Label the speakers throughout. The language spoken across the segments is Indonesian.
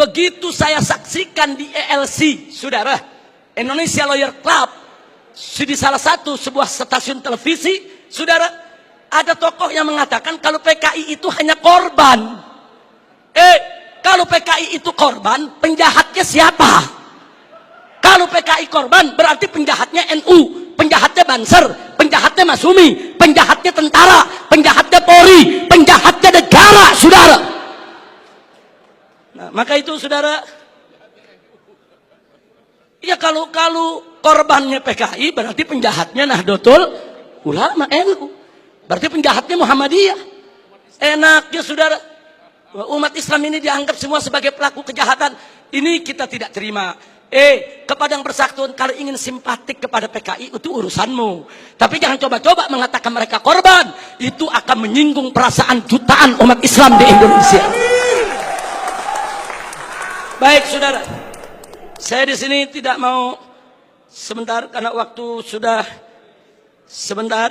Speaker 1: Begitu saya saksikan di ELC, saudara, Indonesia Lawyer Club, di salah satu sebuah stasiun televisi, saudara, ada tokoh yang mengatakan kalau PKI itu hanya korban. Kalau PKI itu korban, penjahatnya siapa? Kalau PKI korban, berarti penjahatnya NU, penjahatnya Banser, penjahatnya Masumi, penjahatnya tentara, penjahatnya Polri, penjahatnya negara, saudara. Nah, maka itu saudara, ya kalau korbannya PKI, berarti penjahatnya Nahdlatul Ulama NU, berarti penjahatnya Muhammadiyah. Enaknya saudara, umat Islam ini dianggap semua sebagai pelaku kejahatan. Ini kita tidak terima. Kepada yang bersangkutan, kalau ingin simpatik kepada PKI itu urusanmu, tapi jangan coba-coba mengatakan mereka korban. Itu akan menyinggung perasaan jutaan umat Islam di Indonesia. Baik saudara, saya di sini tidak mau sebentar karena waktu sudah sebentar.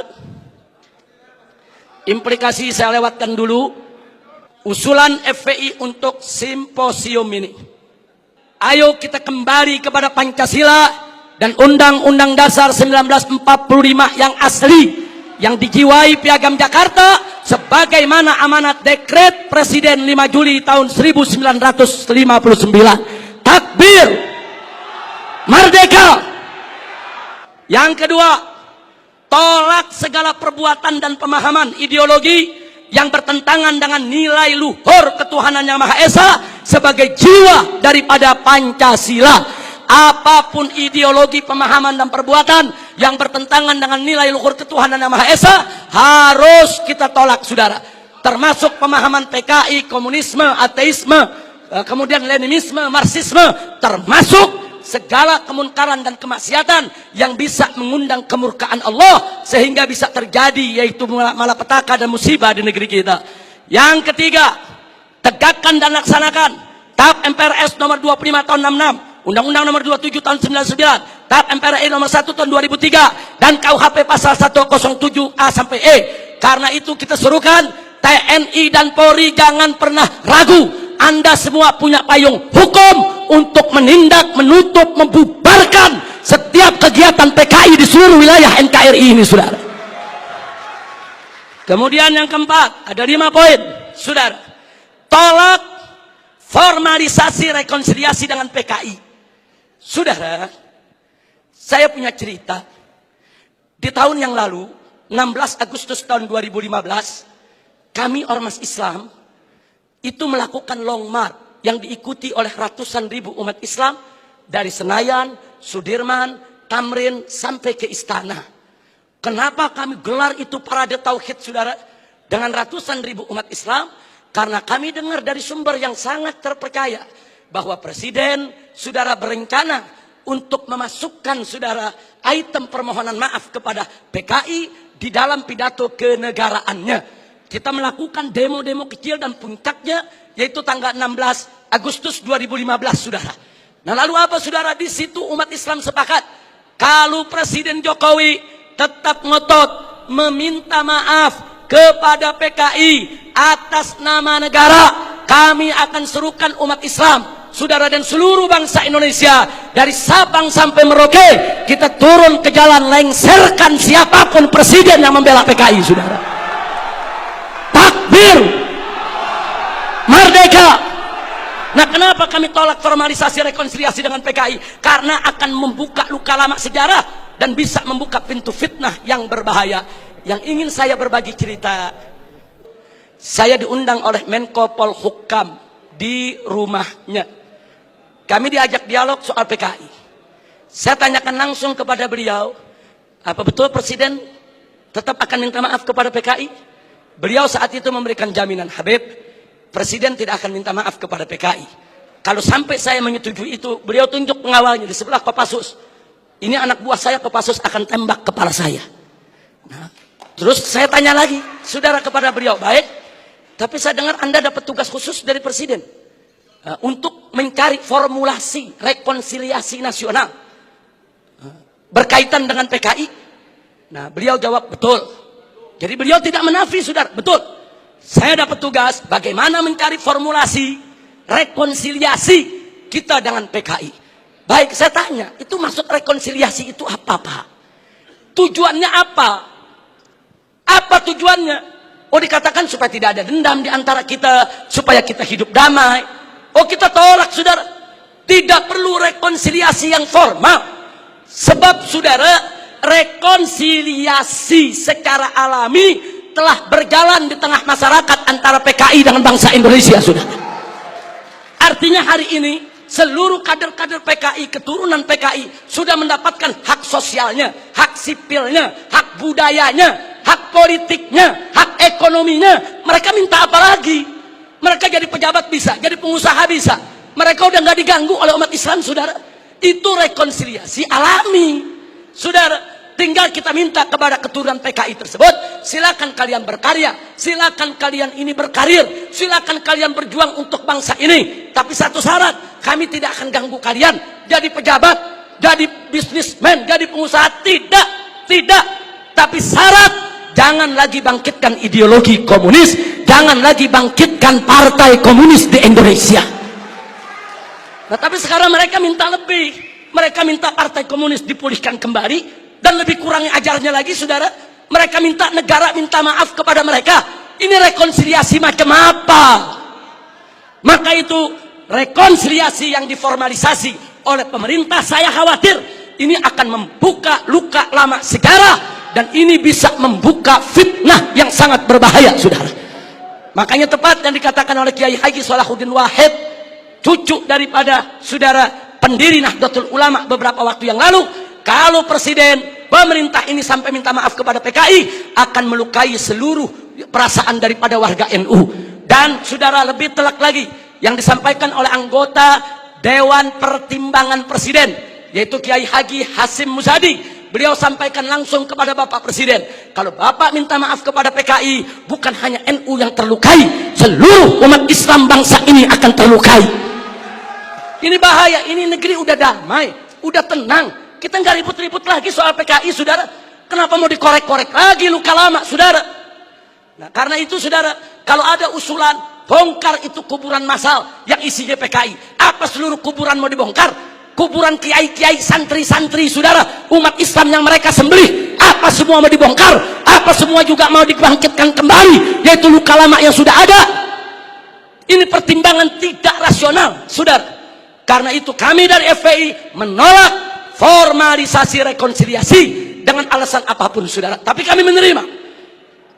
Speaker 1: Implikasi saya lewatkan dulu. Usulan FPI untuk simposium ini. Ayo kita kembali kepada Pancasila dan Undang-Undang Dasar 1945 yang asli, yang dijiwai Piagam Jakarta sebagaimana amanat Dekret Presiden 5 Juli tahun 1959. Takbir, merdeka. Yang kedua, tolak segala perbuatan dan pemahaman ideologi yang bertentangan dengan nilai luhur ketuhanan yang Maha Esa sebagai jiwa daripada Pancasila. Apapun ideologi, pemahaman dan perbuatan yang bertentangan dengan nilai luhur ketuhanan yang Maha Esa harus kita tolak, saudara. Termasuk pemahaman PKI, komunisme, ateisme, kemudian Leninisme, Marxisme, termasuk segala kemunkaran dan kemaksiatan yang bisa mengundang kemurkaan Allah sehingga bisa terjadi, yaitu malapetaka dan musibah di negeri kita. Yang ketiga, tegakkan dan laksanakan TAP MPRS nomor 25 tahun 66, Undang-Undang nomor 27 tahun 99, TAP MPRI nomor 1 tahun 2003, dan KUHP pasal 107A sampai E. Karena itu kita suruhkan TNI dan Polri jangan pernah ragu. Anda semua punya payung hukum untuk menindak, menutup, membubarkan setiap kegiatan PKI di seluruh wilayah NKRI ini, saudara. Kemudian yang keempat, ada 5 poin, saudara. Tolak formalisasi rekonsiliasi dengan PKI. Saudara, saya punya cerita. Di tahun yang lalu, 16 Agustus tahun 2015, kami Ormas Islam itu melakukan long march yang diikuti oleh ratusan ribu umat Islam dari Senayan, Sudirman, Tamrin sampai ke Istana. Kenapa kami gelar itu parade tauhid, saudara, dengan ratusan ribu umat Islam? Karena kami dengar dari sumber yang sangat terpercaya bahwa Presiden, saudara, berencana untuk memasukkan, saudara, item permohonan maaf kepada PKI di dalam pidato kenegaraannya. Kita melakukan demo-demo kecil dan puncaknya yaitu tanggal 16 Agustus 2015, saudara. Nah, lalu apa, saudara? Di situ umat Islam sepakat kalau Presiden Jokowi tetap ngotot meminta maaf kepada PKI atas nama negara, kami akan serukan umat Islam, saudara, dan seluruh bangsa Indonesia dari Sabang sampai Merauke, kita turun ke jalan lengserkan siapapun presiden yang membela PKI, saudara. Takbir, merdeka. Nah, kenapa kami tolak formalisasi rekonsiliasi dengan PKI? Karena akan membuka luka lama sejarah dan bisa membuka pintu fitnah yang berbahaya. Yang ingin saya berbagi cerita, saya diundang oleh Menko Polhukam di rumahnya. Kami diajak dialog soal PKI. Saya tanyakan langsung kepada beliau, apa betul Presiden tetap akan minta maaf kepada PKI? Beliau saat itu memberikan jaminan, Habib, Presiden tidak akan minta maaf kepada PKI. Kalau sampai saya menyetujui itu, beliau tunjuk pengawalnya di sebelah Kopassus. Ini anak buah saya, Kopassus akan tembak kepala saya. Nah, terus saya tanya lagi, saudara, kepada beliau, baik, tapi saya dengar Anda dapat tugas khusus dari Presiden untuk mencari formulasi rekonsiliasi nasional berkaitan dengan PKI. Nah, beliau jawab, betul. Jadi beliau tidak menafi, saudara, betul. Saya dapat tugas bagaimana mencari formulasi rekonsiliasi kita dengan PKI. Baik, saya tanya, itu maksud rekonsiliasi itu apa, Pak? Tujuannya apa? Apa tujuannya? Oh, dikatakan supaya tidak ada dendam di antara kita, supaya kita hidup damai. Oh, kita tolak, saudara. Tidak perlu rekonsiliasi yang formal. Sebab, saudara, rekonsiliasi secara alami telah berjalan di tengah masyarakat antara PKI dengan bangsa Indonesia, saudara. Artinya hari ini seluruh kader-kader PKI, keturunan PKI sudah mendapatkan hak sosialnya, hak sipilnya, hak budayanya, hak politiknya, hak ekonominya. Mereka minta apa lagi? Mereka jadi pejabat bisa, jadi pengusaha bisa. Mereka udah nggak diganggu oleh umat Islam, saudara. Itu rekonsiliasi alami, saudara. Tinggal kita minta kepada keturunan PKI tersebut, silakan kalian berkarya, silakan kalian ini berkarir, silakan kalian berjuang untuk bangsa ini. Tapi satu syarat, kami tidak akan ganggu kalian jadi pejabat, jadi bisnismen, jadi pengusaha. Tidak. Tapi syarat, jangan lagi bangkitkan ideologi komunis, jangan lagi bangkitkan partai komunis di Indonesia. Nah, tapi sekarang mereka minta lebih. Mereka minta partai komunis dipulihkan kembali. Dan lebih kurangi ajarnya lagi, saudara. Mereka minta negara minta maaf kepada mereka. Ini rekonsiliasi macam apa? Maka itu rekonsiliasi yang diformalisasi oleh pemerintah, saya khawatir ini akan membuka luka lama sejarah. Dan ini bisa membuka fitnah yang sangat berbahaya, saudara. Makanya tepat yang dikatakan oleh Kiai Haji Salahuddin Wahid, cucu daripada saudara pendiri Nahdlatul Ulama beberapa waktu yang lalu, kalau presiden pemerintah ini sampai minta maaf kepada PKI, akan melukai seluruh perasaan daripada warga NU. Dan saudara, lebih telak lagi yang disampaikan oleh anggota Dewan Pertimbangan Presiden, yaitu Kiai Haji Hasim Muzadi. Beliau sampaikan langsung kepada Bapak Presiden, kalau Bapak minta maaf kepada PKI, bukan hanya NU yang terlukai, seluruh umat Islam bangsa ini akan terlukai. Ini bahaya. Ini negeri udah damai, udah tenang. Kita nggak ribut-ribut lagi soal PKI, saudara. Kenapa mau dikorek-korek lagi luka lama, saudara? Nah, karena itu, saudara, kalau ada usulan bongkar itu kuburan massal yang isinya PKI, apa seluruh kuburan mau dibongkar? Kuburan kiai-kiai, santri-santri, saudara, umat Islam yang mereka sembelih, apa semua mau dibongkar? Apa semua juga mau dibangkitkan kembali, yaitu luka lama yang sudah ada? Ini pertimbangan tidak rasional, saudara. Karena itu kami dari FPI menolak formalisasi rekonsiliasi dengan alasan apapun, saudara. Tapi kami menerima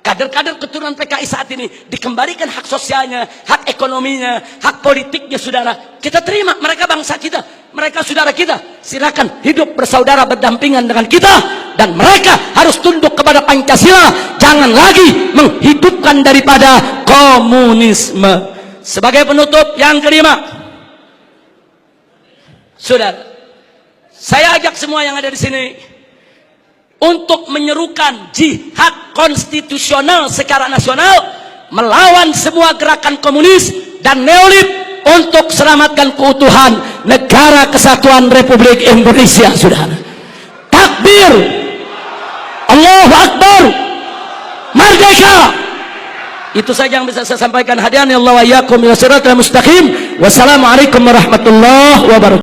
Speaker 1: kader-kader keturunan PKI saat ini dikembalikan hak sosialnya, hak ekonominya, hak politiknya, saudara. Kita terima, mereka bangsa kita, mereka saudara kita. Silakan hidup bersaudara berdampingan dengan kita, dan mereka harus tunduk kepada Pancasila. Jangan lagi menghidupkan daripada komunisme. Sebagai penutup yang kelima, saudara, saya ajak semua yang ada di sini untuk menyerukan jihad konstitusional secara nasional melawan semua gerakan komunis dan neolib untuk selamatkan keutuhan negara kesatuan Republik Indonesia, saudara. Takbir, Allahu Akbar, merdeka. Itu saja yang bisa saya sampaikan. Hadirin Allah wa iyyakum ila siratal mustaqim. Wassalamualaikum warahmatullahi wabarakatuh.